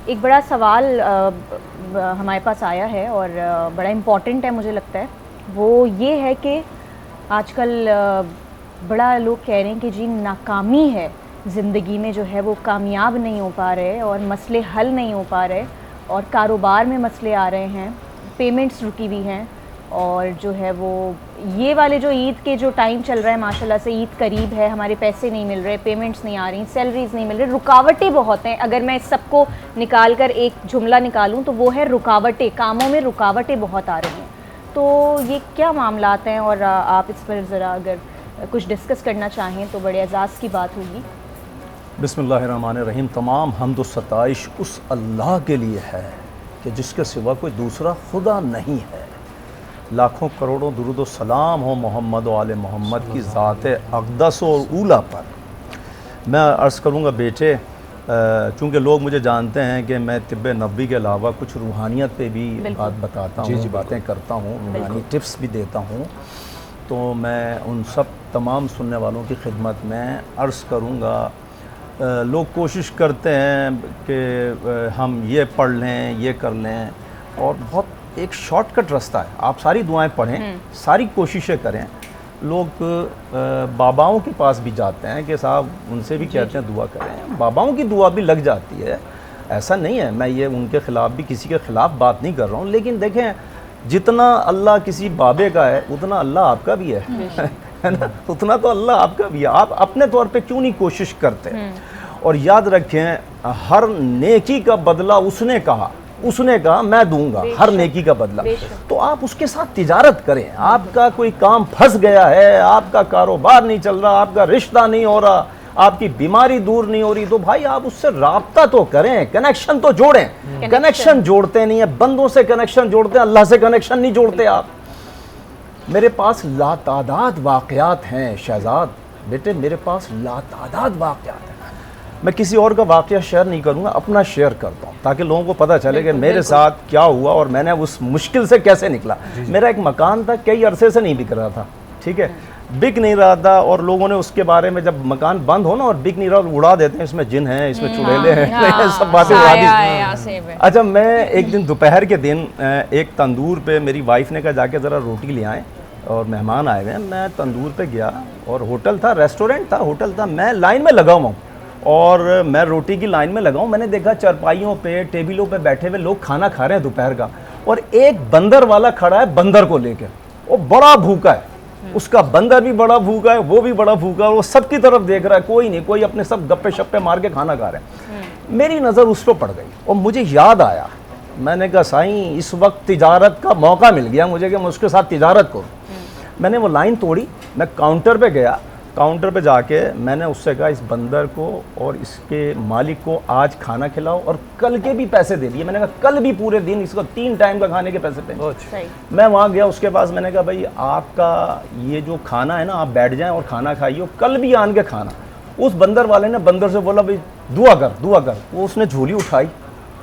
एक बड़ा सवाल हमारे पास आया है और बड़ा इम्पॉर्टेंट है मुझे लगता है। वो ये है कि आजकल बड़ा लोग कह रहे हैं कि जी नाकामी है ज़िंदगी में, जो है वो कामयाब नहीं हो पा रहे और मसले हल नहीं हो पा रहे और कारोबार में मसले आ रहे हैं, पेमेंट्स रुकी हुई हैं और जो है वो ये वाले जो ईद के जो टाइम चल रहा है, माशाल्लाह से ईद करीब है, हमारे पैसे नहीं मिल रहे, पेमेंट्स नहीं आ रही, सैलरीज नहीं मिल रही, रुकावटें बहुत हैं। अगर मैं इस सबको निकाल कर एक जुमला निकालूं तो वो है रुकावटें, कामों में रुकावटें बहुत आ रही हैं। तो ये क्या मामलात हैं और आप इस पर ज़रा अगर कुछ डिस्कस करना चाहें तो बड़े एजाज़ की बात होगी। बिस्मिल्लाहिर्रहमानिर्रहीम। तमाम हम्द व सताइश उस अल्लाह के लिए है कि जिसके सिवा कोई दूसरा खुदा नहीं है। लाखों करोड़ों दुरूद व सलाम हो मोहम्मद व आले मोहम्मद की ज़ात अक़दस और ऊला पर। मैं अर्ज़ करूँगा बेटे, चूँकि लोग मुझे जानते हैं कि मैं तिब्बे नबी के अलावा कुछ रूहानियत पे भी बात बताता हूँ, बातें करता हूँ, रूहानी टिप्स भी देता हूँ। तो मैं उन सब तमाम सुनने वालों की खिदमत में अर्ज़ करूँगा, लोग कोशिश करते हैं कि हम ये पढ़ लें, ये कर लें, और बहुत एक शॉर्टकट रास्ता है। आप सारी दुआएं पढ़ें, सारी कोशिशें करें। लोग बाबाओं के पास भी जाते हैं कि साहब उनसे भी कहते हैं दुआ करें, बाबाओं की दुआ भी लग जाती है, ऐसा नहीं है। मैं ये उनके ख़िलाफ़ भी, किसी के ख़िलाफ़ बात नहीं कर रहा हूँ, लेकिन देखें जितना अल्लाह किसी बाबे का है उतना अल्लाह आपका भी है ना, उतना तो अल्लाह आपका भी है। आप अपने तौर पे क्यों नहीं कोशिश करते? और याद रखें, हर नेकी का बदला उसने कहा मैं दूंगा, हर नेकी का बदला। तो आप उसके साथ तिजारत करें। आपका कोई काम फंस गया है, आपका कारोबार नहीं चल रहा, आपका रिश्ता नहीं हो रहा, आपकी बीमारी दूर नहीं हो रही, तो भाई आप उससे राब्ता तो करें, कनेक्शन तो जोड़ें। कनेक्शन जोड़ते नहीं है, बंदों से कनेक्शन जोड़ते हैं, अल्लाह से कनेक्शन नहीं जोड़ते आप। मेरे पास लातादाद वाक़यात हैं शहजाद बेटे, मेरे पास लातादाद वाक़यात हैं। मैं किसी और का वाक़या शेयर नहीं करूँगा, अपना शेयर करता हूँ ताकि लोगों को पता चले कि मेरे साथ क्या हुआ और मैंने उस मुश्किल से कैसे निकला। मेरा एक मकान था, कई अरसे से नहीं बिक रहा था, ठीक है, बिक नहीं रहा था, और लोगों ने उसके बारे में, जब मकान बंद हो ना और बिक नहीं रहा, उड़ा देते हैं, इसमें जिन है, इसमें चुड़ैले हैं, सब बातें उड़ा दी। अच्छा, मैं एक दिन दोपहर के दिन एक तंदूर पे, मेरी वाइफ ने कहा जाके ज़रा रोटी ले आएँ और मेहमान आए हुए हैं। मैं तंदूर पे गया और होटल था, रेस्टोरेंट था, होटल था, मैं लाइन में लगा हुआ हूँ और मैं रोटी की लाइन में लगा हूँ। मैंने देखा चारपाइयों पे, टेबलों पे बैठे हुए लोग खाना खा रहे हैं दोपहर का, और एक बंदर वाला खड़ा है बंदर को लेकर, वो बड़ा भूखा है, उसका बंदर भी बड़ा भूखा है, वो भी बड़ा भूखा है, वो सबकी तरफ देख रहा है, कोई नहीं, कोई अपने सब गप्पे शप्पे मार के खाना खा रहे हैं। मेरी नज़र उस पर पड़ गई और मुझे याद आया, मैंने कहा साईं इस वक्त तिजारत का मौका मिल गया मुझे कि मैं उसके साथ तिजारत करूँ। मैंने वो लाइन तोड़ी, मैं काउंटर पे गया, काउंटर पे जाके मैंने उससे कहा इस बंदर को और इसके मालिक को आज खाना खिलाओ और कल के भी पैसे दे दिए। मैंने कहा कल भी पूरे दिन इसको 3 टाइम का खाने के पैसे पे। मैं वहाँ गया उसके पास, मैंने कहा भाई आपका ये जो खाना है ना, आप बैठ जाएं और खाना खाइए, कल भी आन के खाना। उस बंदर वाले ने बंदर से बोला भाई दुआ कर। वो उसने झोली उठाई,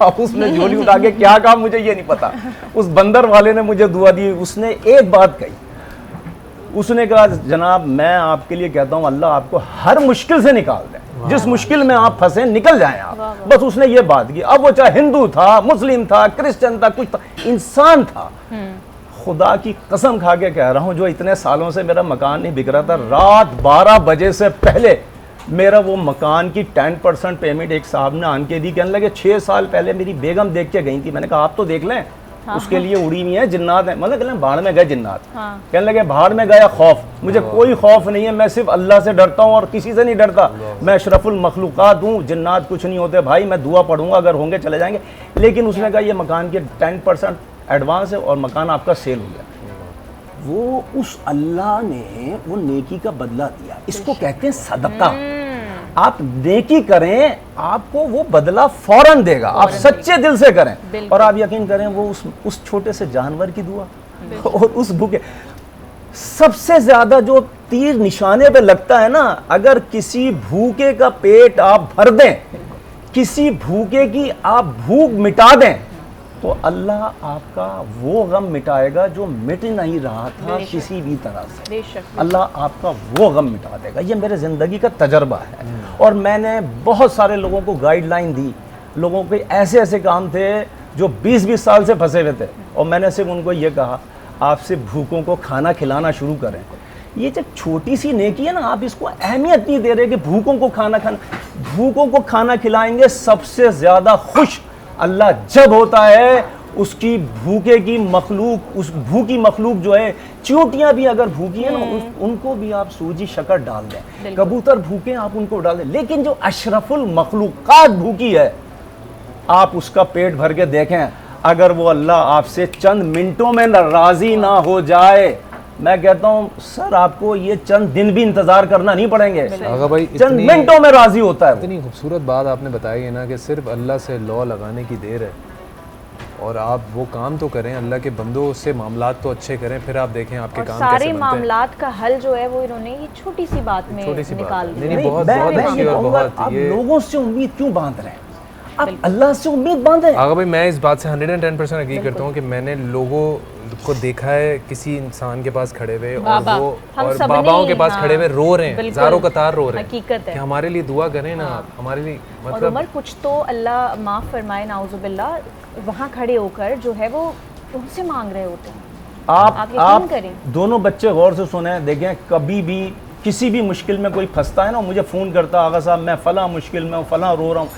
अब उसने झोली उठा के क्या कहा मुझे ये नहीं पता। उस बंदर वाले ने मुझे दुआ दी। उसने एक बात कही, उसने कहा जनाब मैं आपके लिए कहता हूँ अल्लाह आपको हर मुश्किल से निकाल दे, जिस मुश्किल में आप फंसे निकल जाएं आप। बस उसने ये बात की। अब वो चाहे हिंदू था, मुस्लिम था, क्रिश्चियन था, कुछ था, इंसान था। खुदा की कसम खा के कह रहा हूँ, जो इतने सालों से मेरा मकान नहीं बिक रहा था, रात 12 बजे से पहले मेरा वो मकान की 10% पेमेंट एक साहब ने आन के दी। कहने लगे 6 साल पहले मेरी बेगम देख के गई थी। मैंने कहा आप तो देख लें, उसके लिए उड़ी हुई है, जिन्नात है। मतलब कहने भाड़ में गए जिन्नात। कहने लगे भाड़ में गया खौफ, मुझे कोई खौफ नहीं है, मैं सिर्फ अल्लाह से डरता हूँ और किसी से नहीं डरता। मैं अशरफुल मखलूकात हूँ, जिन्नात कुछ नहीं होते भाई, मैं दुआ पढ़ूंगा, अगर होंगे चले जाएंगे। लेकिन उसने कहा ये मकान के 10% एडवांस है और मकान आपका सेल हो गया। वो उस अल्लाह ने वो नेकी का बदला दिया। इसको कहते हैं सदका। आप नेकी करें, आपको वो बदला फौरन देगा। आप सच्चे दिल से करें और आप यकीन करें, वो उस छोटे से जानवर की दुआ और उस भूखे, सबसे ज्यादा जो तीर निशाने पे लगता है ना, अगर किसी भूखे का पेट आप भर दें, किसी भूखे की आप भूख मिटा दें, तो अल्लाह आपका वो गम मिटाएगा जो मिट नहीं रहा था किसी भी तरह से। अल्लाह आपका वो गम मिटा देगा। ये मेरे ज़िंदगी का तजर्बा है और मैंने बहुत सारे लोगों को गाइडलाइन दी। लोगों के ऐसे ऐसे काम थे जो 20-20 साल से फंसे हुए थे, और मैंने सिर्फ उनको ये कहा आप सिर्फ भूखों को खाना खिलाना शुरू करें। ये जो छोटी सी नेकी है ना, आप इसको अहमियत नहीं दे रहे कि भूखों को खाना खिलाएंगे। सबसे ज़्यादा खुश अल्लाह जब होता है उसकी भूखे की मखलूक, उस भूखी मखलूक जो है, चींटियां भी अगर भूखी है ना, उनको भी आप सूजी शक्कर डाल दें, कबूतर भूखे आप उनको डाल दें, लेकिन जो अशरफुल मखलूकात भूखी है आप उसका पेट भर के देखें, अगर वो अल्लाह आपसे चंद मिनटों में राजी ना हो जाए, मैं कहता हूँ सर आपको ये चंद दिन भी इंतजार करना नहीं पड़ेंगे, आगा भाई चंद मिनटों में राजी होता है। इतनी खूबसूरत बात आपने बताई है ना कि सिर्फ अल्लाह से लौ लगाने की देर है, और आप वो काम तो करें, अल्लाह के बंदों से मामलात तो अच्छे करें, फिर आप देखें आपके और काम सारे कैसे बनते हैं। मामलात का हल जो है वो इन्होंने ये छोटी सी बात में छोटी सी बात निकाल है। दिया। नहीं, बहुत मैं बहुत ये अच्छी और कहूँगा, बहुत आप ये लोगों से उम्मीद क्यों बांध रहे हैं? आप अल्लाह से उम्मीद बांधे। आगा भाई मैं इस बात से 110% एग्री करता हूँ कि मैंने लोगों को देखा है किसी इंसान के पास खड़े हुए, और बाबा, वो हम और सबने, बाबाओं के पास हाँ, खड़े हुए रो रहे हैं, बिल्कुल, ज़ारों कतार रो रहे हैं, हकीकत है। कि हमारे लिए दुआ करें ना आप, हमारे लिए और मतलब उमर कुछ तो अल्लाह माफ़ फरमाए नाउजुबिल्लाह, वहाँ खड़े होकर जो है वो उनसे मांग रहे होते हैं। आप यकीन करें। दोनों बच्चे गौर से सुने, देखें कभी भी किसी भी मुश्किल में कोई फंसता है ना, मुझे फ़ोन करता आगा साहब मैं फ़लाँ मुश्किल में हूँ, फ़लाँ रो रहा हूँ,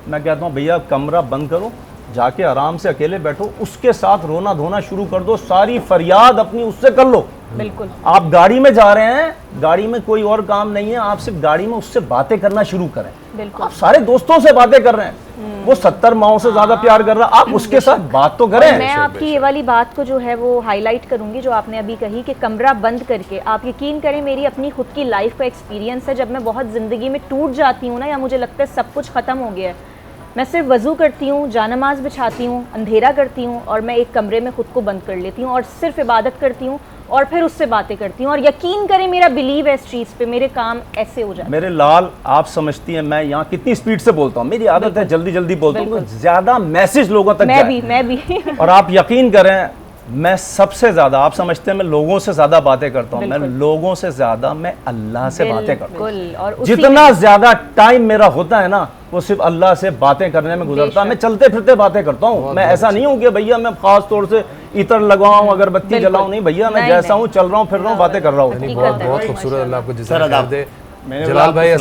मैं कहता हूँ भैया कमरा बंद करो, जाके आराम से अकेले बैठो, उसके साथ रोना धोना शुरू कर दो, सारी फरियाद अपनी उससे कर लो। बिल्कुल। आप गाड़ी में जा रहे हैं, गाड़ी में कोई और काम नहीं है, आप सिर्फ गाड़ी में उससे बातें करना शुरू करें। बिल्कुल। आप सारे दोस्तों से बातें कर रहे हैं, वो 70 माओं से ज्यादा प्यार कर रहा है, आप उसके साथ बात तो करें। मैं आपकी ये वाली बात को जो है वो हाईलाइट करूंगी जो आपने अभी कही कि कमरा बंद करके, आप यकीन करें मेरी अपनी खुद की लाइफ का एक्सपीरियंस है, जब मैं बहुत ज़िंदगी में टूट जाती हूँ ना, या मुझे लगता है सब कुछ ख़त्म हो गया है, मैं सिर्फ वज़ू करती हूँ, जानमाज बिछाती हूँ, अंधेरा करती हूँ, और मैं एक कमरे में खुद को बंद कर लेती हूँ और सिर्फ इबादत करती हूँ, और फिर उससे बातें करती हूँ, और यकीन करें मेरा बिलीव है इस चीज़ पे, मेरे काम ऐसे हो जाते हैं। मेरे लाल आप समझती हैं मैं यहाँ कितनी स्पीड से बोलता हूँ, मेरी आदत है जल्दी जल्दी बोलता हूँ, ज्यादा मैसेज लोगों तक जाए। मैं भी और आप यकीन करें मैं सबसे ज्यादा, आप समझते हैं मैं लोगों से ज्यादा बातें करता हूँ, मैं लोगों से ज्यादा मैं अल्लाह से बातें करता हूँ। और उसी जितना ज्यादा टाइम मेरा होता है ना वो सिर्फ अल्लाह से बातें करने में गुजरता है। मैं चलते फिरते बातें करता हूँ, मैं ऐसा नहीं हूँ कि भैया मैं खास तौर से इतर लगाऊं, अगरबत्ती जलाऊं, नहीं भैया, मैं जैसा हूँ चल रहा हूँ, फिर रहा हूँ, बातें कर रहा हूँ। बहुत खूबसूरत, अल्लाह आपको जिसे सर, खैर दे। जलाल भाई